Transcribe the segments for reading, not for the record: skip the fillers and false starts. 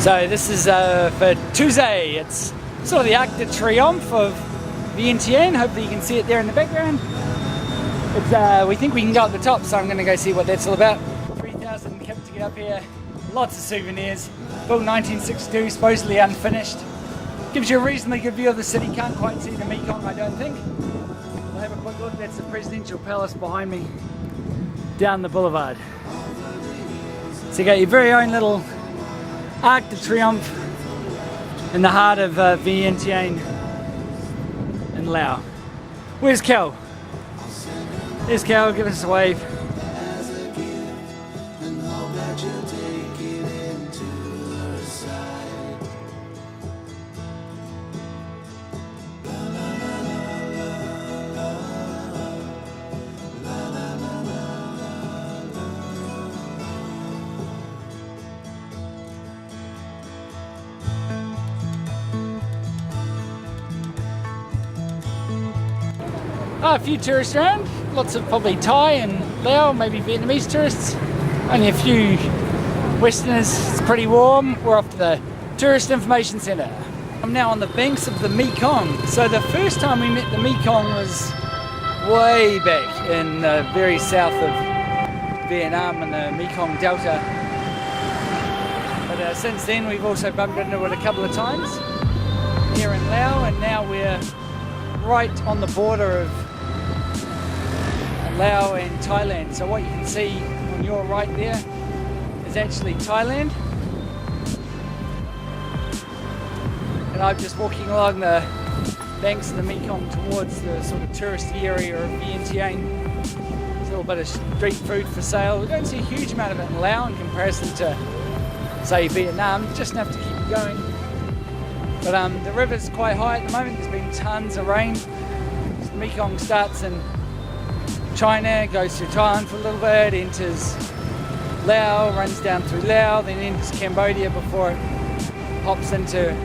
So this is for Tuesday. It's sort of the Arc de Triomphe of Vientiane. Hopefully you can see it there in the background. It's, we think we can go at the top, so I'm going to go see what that's all about. 3,000 kip to get up here. Lots of souvenirs. Built 1962, supposedly unfinished. Gives you a reasonably good view of the city. Can't quite see the Mekong, I don't think. We'll have a quick look. That's the presidential palace behind me, down the boulevard. So you got your very own little Arc de Triomphe in the heart of Vientiane in Laos. Where's Cal? There's Cal, give us a wave. A few tourists around, lots of probably Thai and Lao, maybe Vietnamese tourists. Only a few Westerners. It's pretty warm. We're off to the Tourist Information Centre. I'm now on the banks of the Mekong. So the first time we met the Mekong was way back in the very south of Vietnam in the Mekong Delta. But since then we've also bumped into it a couple of times here in Laos, and now we're right on the border of Laos and Thailand. So what you can see on your right there is actually Thailand, and I'm just walking along the banks of the Mekong towards the sort of touristy area of Vientiane. There's a little bit of street food for sale. We don't see a huge amount of it in Laos in comparison to, say, Vietnam. You just have to keep going. But the river's quite high at the moment. There's been tons of rain. The Mekong starts in China, goes through Thailand for a little bit, enters Laos, runs down through Laos, then enters Cambodia before it pops into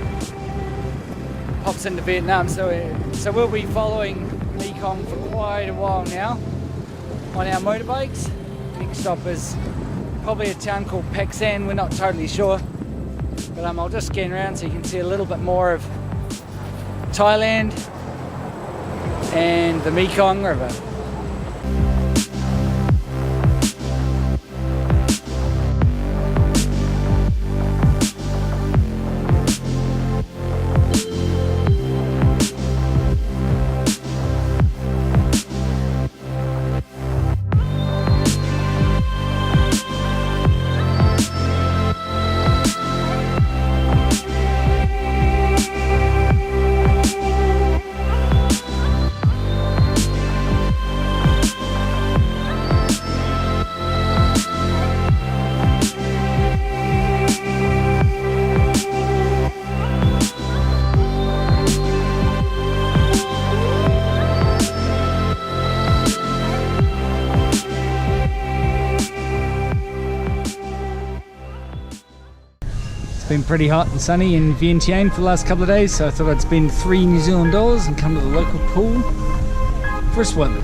Vietnam. So we'll be following Mekong for quite a while now on our motorbikes. Next stop is probably a town called Pak San. We're not totally sure, but I'll just scan around so you can see a little bit more of Thailand and the Mekong River. It's been pretty hot and sunny in Vientiane for the last couple of days, so I thought I'd spend $3 New Zealand and come to the local pool for a swim.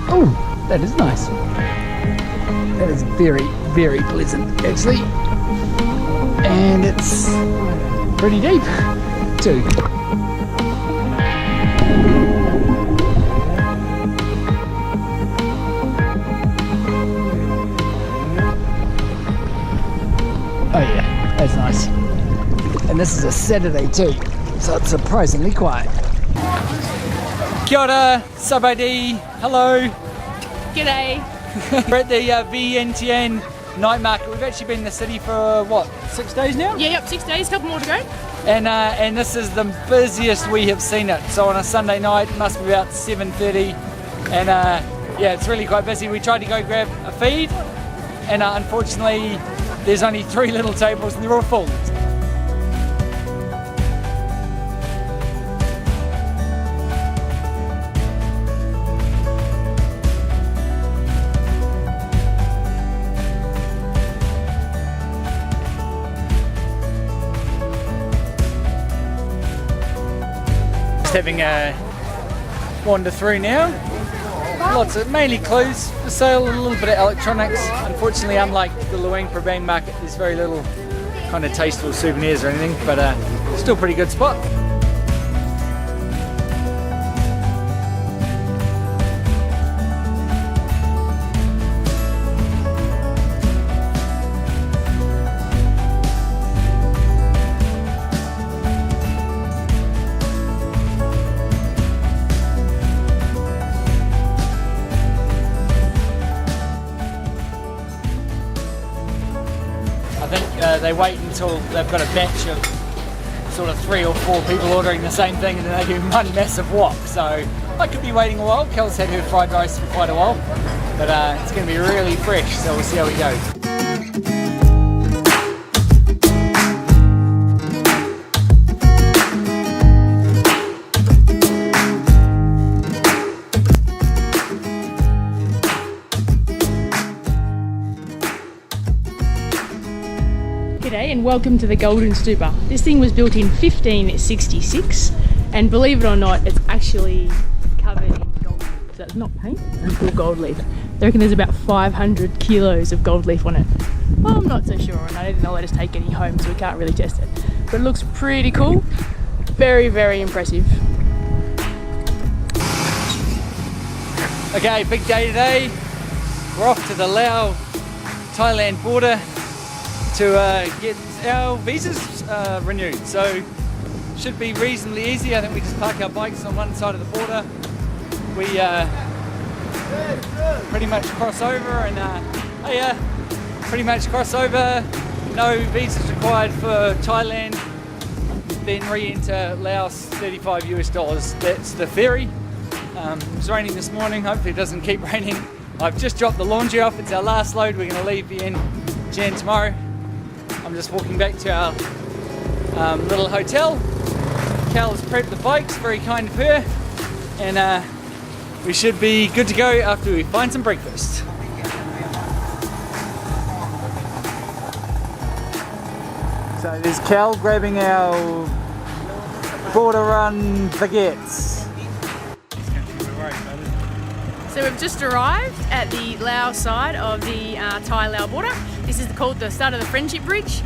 Oh, that is nice. That is very, very pleasant actually. And it's pretty deep too. Oh yeah, that's nice. And this is a Saturday too, so it's surprisingly quiet. Kia ora, sabadi, hello. G'day. We're at the Vientiane night market. We've actually been in the city for what, 6 days now? Yeah, yep, 6 days, couple more to go. And this is the busiest we have seen it. So on a Sunday night, it must be about 7:30, and yeah, it's really quite busy. We tried to go grab a feed, and unfortunately there's only 3 little tables and they're all full. Having a wander through now. Lots of mainly clothes for sale, a little bit of electronics. Unfortunately, unlike the Luang Prabang market, there's very little kind of tasteful souvenirs or anything, but still pretty good spot. They wait until they've got a batch of sort of 3 or 4 people ordering the same thing, and then they do one massive wok. So I could be waiting a while. Kel's had her fried rice for quite a while, but it's going to be really fresh, so we'll see how it goes. G'day and welcome to the Golden Stupa. This thing was built in 1566 and believe it or not, it's actually covered in gold leaf. So it's not paint, it's all gold leaf. They reckon there's about 500 kilos of gold leaf on it. Well, I'm not so sure, and I didn't let us take any home, so we can't really test it. But it looks pretty cool. Very, very impressive. Okay, big day today. We're off to the Laos Thailand border to get our visas renewed, so should be reasonably easy. I think we just park our bikes on one side of the border. We pretty much cross over and pretty much cross over. No visas required for Thailand. Then re-enter Laos, $35 US. That's the ferry. It was raining this morning. Hopefully it doesn't keep raining. I've just dropped the laundry off. It's our last load. We're going to leave Vientiane tomorrow. I'm just walking back to our little hotel. Cal has prepped the bikes, very kind of her, and we should be good to go after we find some breakfast. So there's Cal grabbing our border run baguettes. So we've just arrived at the Laos side of the Thai-Lao border. This is called the start of the Friendship Bridge.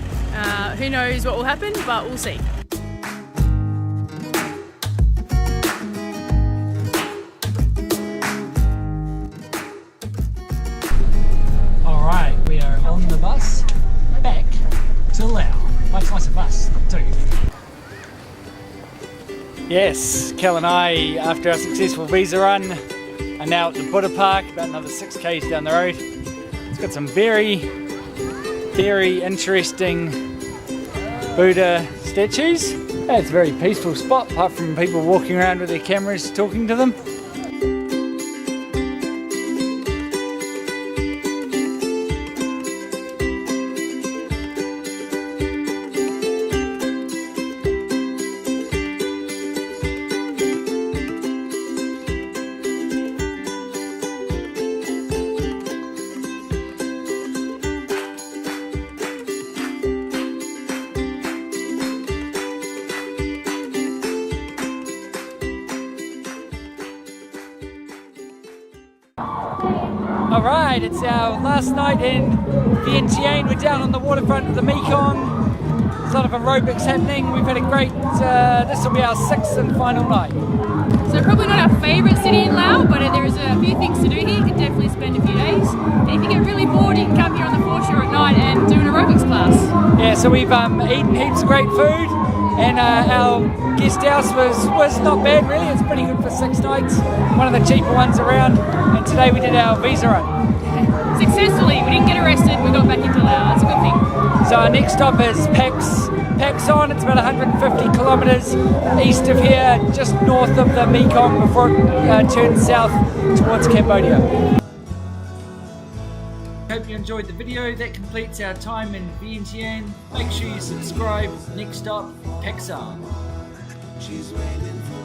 Who knows what will happen, but we'll see. Alright, we are on the bus back to Laos. Much nicer bus too. Yes, Kel and I, after our successful visa run, are now at the Buddha Park, about another 6 k's down the road. It's got some very, very interesting Buddha statues. It's a very peaceful spot, apart from people walking around with their cameras talking to them. Alright, it's our last night in Vientiane. We're down on the waterfront of the Mekong. There's a lot of aerobics happening. We've had a great, this will be our 6th and final night. So probably not our favourite city in Laos, but there's a few things to do here. You can definitely spend a few days. And if you get really bored, you can come here on the foreshore at night and do an aerobics class. Yeah, so we've eaten heaps of great food, and our guest house was not bad really. It's pretty good for 6 nights. One of the cheaper ones around. And today we did our visa run. Successfully, we didn't get arrested, we got back into Laos. That's a good thing. So our next stop is Pakson. It's about 150 kilometres east of here, just north of the Mekong before it turns south towards Cambodia. Hope you enjoyed the video. That completes our time in Vientiane. Make sure you subscribe. Next stop, Pakson. She's waiting for